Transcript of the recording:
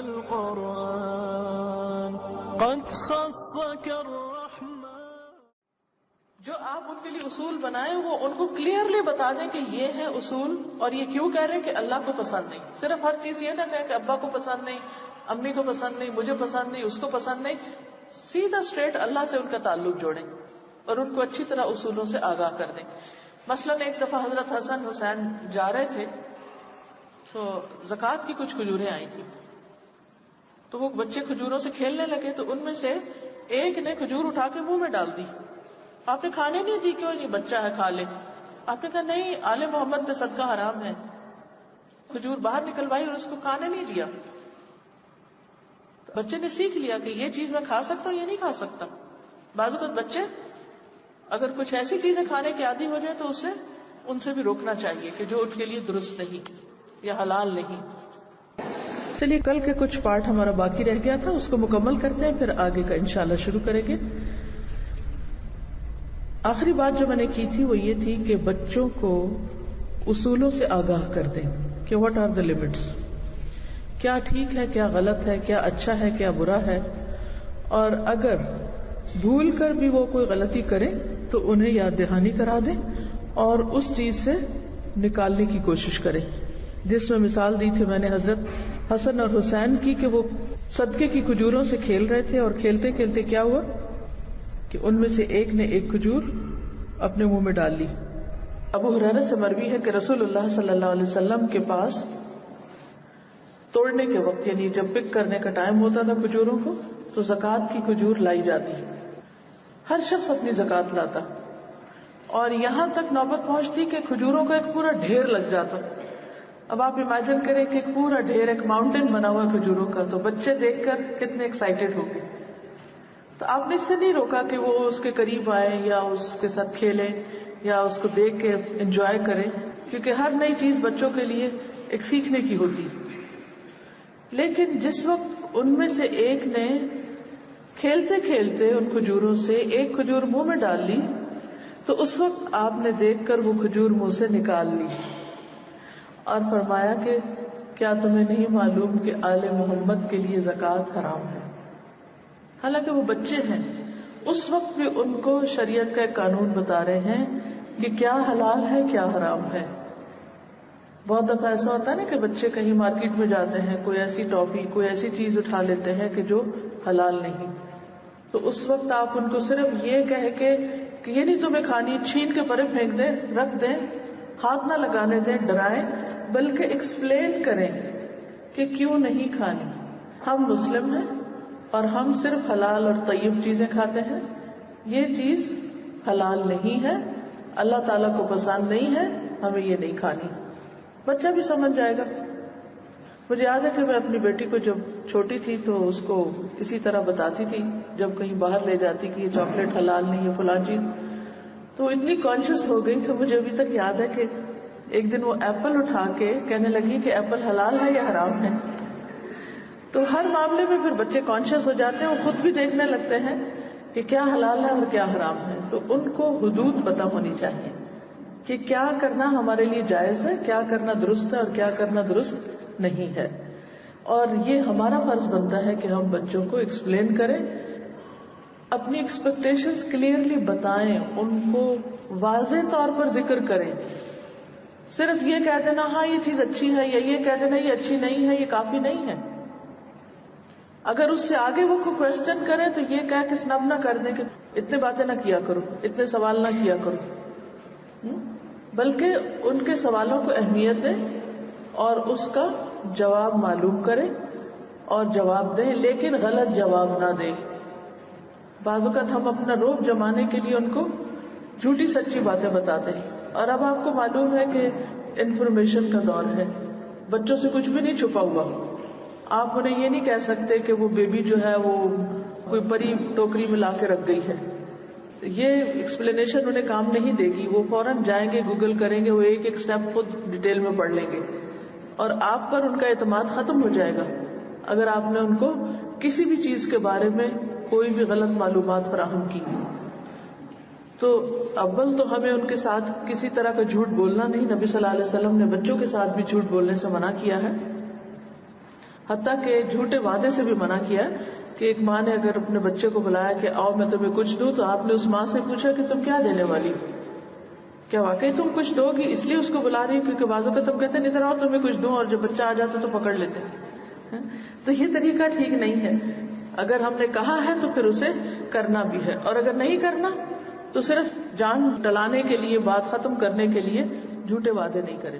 القرآن قد خصك الرحمن. جو آپ ان کے لیے اصول بنائیں وہ ان کو کلیئرلی بتا دیں کہ یہ ہے اصول اور یہ کیوں کہہ رہے ہیں کہ اللہ کو پسند نہیں. صرف ہر چیز یہ نہ کہیں کہ ابا کو پسند نہیں, امی کو پسند نہیں, مجھے پسند نہیں, اس کو پسند نہیں. سیدھا اسٹریٹ اللہ سے ان کا تعلق جوڑیں اور ان کو اچھی طرح اصولوں سے آگاہ کر دیں. مثلا ایک دفعہ حضرت حسن حسین جا رہے تھے تو زکوٰۃ کی کچھ کھجوریں آئی تھی, تو وہ بچے کھجوروں سے کھیلنے لگے تو ان میں سے ایک نے کھجور اٹھا کے منہ میں ڈال دی. آپ نے کھانے نہیں دی, کیوں نہیں, بچہ ہے کھا لے. آپ نے کہا نہیں, آل محمد پہ صدقہ حرام ہے. کھجور باہر نکلوائی اور اس کو کھانے نہیں دیا. بچے نے سیکھ لیا کہ یہ چیز میں کھا سکتا ہوں, یہ نہیں کھا سکتا. بعض اوقات بچے اگر کچھ ایسی چیزیں کھانے کے عادی ہو جائے تو ان سے بھی روکنا چاہیے کہ جو ان کے لیے درست نہیں یا حلال نہیں. چلیے کل کے کچھ پارٹ ہمارا باقی رہ گیا تھا, اس کو مکمل کرتے ہیں, پھر آگے کا انشاءاللہ شروع کریں گے. آخری بات جو میں نے کی تھی وہ یہ تھی کہ بچوں کو اصولوں سے آگاہ کر دیں کہ واٹ آر دا لمٹس, کیا ٹھیک ہے, کیا غلط ہے, کیا اچھا ہے, کیا برا ہے. اور اگر بھول کر بھی وہ کوئی غلطی کریں تو انہیں یاد دہانی کرا دیں اور اس چیز سے نکالنے کی کوشش کریں. جس میں مثال دی تھی میں نے حضرت حسن اور حسین کی کہ وہ صدقے کی کھجوروں سے کھیل رہے تھے اور کھیلتے کھیلتے کیا ہوا کہ ان میں سے ایک نے ایک کھجور اپنے منہ میں ڈال لی. ابو ہریرہ سے مروی ہے کہ رسول اللہ صلی اللہ علیہ وسلم کے پاس توڑنے کے وقت یعنی جب پک کرنے کا ٹائم ہوتا تھا کھجوروں کو تو زکوٰۃ کی کھجور لائی جاتی. ہر شخص اپنی زکوٰۃ لاتا اور یہاں تک نوبت پہنچتی کہ کھجوروں کا ایک پورا ڈھیر لگ جاتا. اب آپ امیجن کریں کہ ایک پورا ڈھیر, ایک ماؤنٹین بنا ہوا کھجوروں کا, تو بچے دیکھ کر کتنے ایکسائٹیڈ ہو گئے. تو آپ نے اس سے نہیں روکا کہ وہ اس کے قریب آئے یا اس کے ساتھ کھیلیں یا اس کو دیکھ کے انجوائے کریں, کیونکہ ہر نئی چیز بچوں کے لیے ایک سیکھنے کی ہوتی. لیکن جس وقت ان میں سے ایک نے کھیلتے کھیلتے ان کھجوروں سے ایک کھجور منہ میں ڈال لی تو اس وقت آپ نے دیکھ کر وہ کھجور منہ سے نکال لی اور فرمایا کہ کیا تمہیں نہیں معلوم کہ آل محمد کے لیے زکوٰۃ حرام ہے. حالانکہ وہ بچے ہیں, اس وقت بھی ان کو شریعت کا ایک قانون بتا رہے ہیں کہ کیا حلال ہے کیا حرام ہے. بہت دفعہ ایسا ہوتا ہے نا کہ بچے کہیں مارکیٹ میں جاتے ہیں, کوئی ایسی ٹافی کوئی ایسی چیز اٹھا لیتے ہیں کہ جو حلال نہیں, تو اس وقت آپ ان کو صرف یہ کہہ کے کہ یہ نہیں تمہیں کھانی, چھین کے پرے پھینک دیں, رکھ دیں, ہاتھ نہ لگانے دیں, ڈرائیں, بلکہ ایکسپلین کریں کہ کیوں نہیں کھانی. ہم مسلم ہیں اور ہم صرف حلال اور طیب چیزیں کھاتے ہیں, یہ چیز حلال نہیں ہے, اللہ تعالیٰ کو پسند نہیں ہے, ہمیں یہ نہیں کھانی. بچہ بھی سمجھ جائے گا. مجھے یاد ہے کہ میں اپنی بیٹی کو جب چھوٹی تھی تو اس کو اسی طرح بتاتی تھی جب کہیں باہر لے جاتی کہ یہ چاکلیٹ حلال نہیں ہے فلاں چیز, تو اتنی کانشیس ہو گئی کہ مجھے ابھی تک یاد ہے کہ ایک دن وہ ایپل اٹھا کے کہنے لگی کہ ایپل حلال ہے یا حرام ہے. تو ہر معاملے میں پھر بچے کانشیس ہو جاتے ہیں, وہ خود بھی دیکھنے لگتے ہیں کہ کیا حلال ہے اور کیا حرام ہے. تو ان کو حدود پتہ ہونی چاہیے کہ کیا کرنا ہمارے لیے جائز ہے, کیا کرنا درست ہے اور کیا کرنا درست نہیں ہے. اور یہ ہمارا فرض بنتا ہے کہ ہم بچوں کو ایکسپلین کریں, اپنی ایکسپیکٹیشنز کلیئرلی بتائیں, ان کو واضح طور پر ذکر کریں. صرف یہ کہہ دینا ہاں یہ چیز اچھی ہے یا یہ کہہ دینا یہ اچھی نہیں ہے, یہ کافی نہیں ہے. اگر اس سے آگے وہ کو کوشچن کریں تو یہ کہہ کے سنب نہ کر دیں کہ اتنے باتیں نہ کیا کرو, اتنے سوال نہ کیا کرو, بلکہ ان کے سوالوں کو اہمیت دیں اور اس کا جواب معلوم کریں اور جواب دیں, لیکن غلط جواب نہ دیں. بعض اوقات ہم اپنا روب جمانے کے لیے ان کو جھوٹی سچی باتیں بتاتے ہیں. اور اب آپ کو معلوم ہے کہ انفارمیشن کا دور ہے, بچوں سے کچھ بھی نہیں چھپا ہوا. آپ انہیں یہ نہیں کہہ سکتے کہ وہ بیبی جو ہے وہ کوئی پری ٹوکری میں لا کے رکھ گئی ہے. یہ ایکسپلینیشن انہیں کام نہیں دے گی. وہ فوراً جائیں گے, گوگل کریں گے, وہ ایک ایک سٹیپ خود ڈیٹیل میں پڑھ لیں گے اور آپ پر ان کا اعتماد ختم ہو جائے گا اگر آپ نے ان کو کسی بھی چیز کے بارے میں کوئی بھی غلط معلومات فراہم کی. تو اول تو ہمیں ان کے ساتھ کسی طرح کا جھوٹ بولنا نہیں. نبی صلی اللہ علیہ وسلم نے بچوں کے ساتھ بھی جھوٹ بولنے سے منع کیا ہے. حتیٰ کہ جھوٹے وعدے سے بھی منع کیا کہ ایک ماں نے اگر اپنے بچے کو بلایا کہ آؤ میں تمہیں کچھ دوں، تو آپ نے اس ماں سے پوچھا کہ تم کیا دینے والی ہو، کیا واقعی تم کچھ دو گی؟ اس لیے اس کو بلا رہی، کیونکہ بعضوں کا تم کہتے ہیں ادھر آؤ تمہیں کچھ دوں، اور جب بچہ آ جاتا تو پکڑ لیتے ہیں. تو یہ طریقہ ٹھیک نہیں ہے. اگر ہم نے کہا ہے تو پھر اسے کرنا بھی ہے، اور اگر نہیں کرنا تو صرف جان ٹلانے کے لیے، بات ختم کرنے کے لیے جھوٹے وعدے نہیں کریں.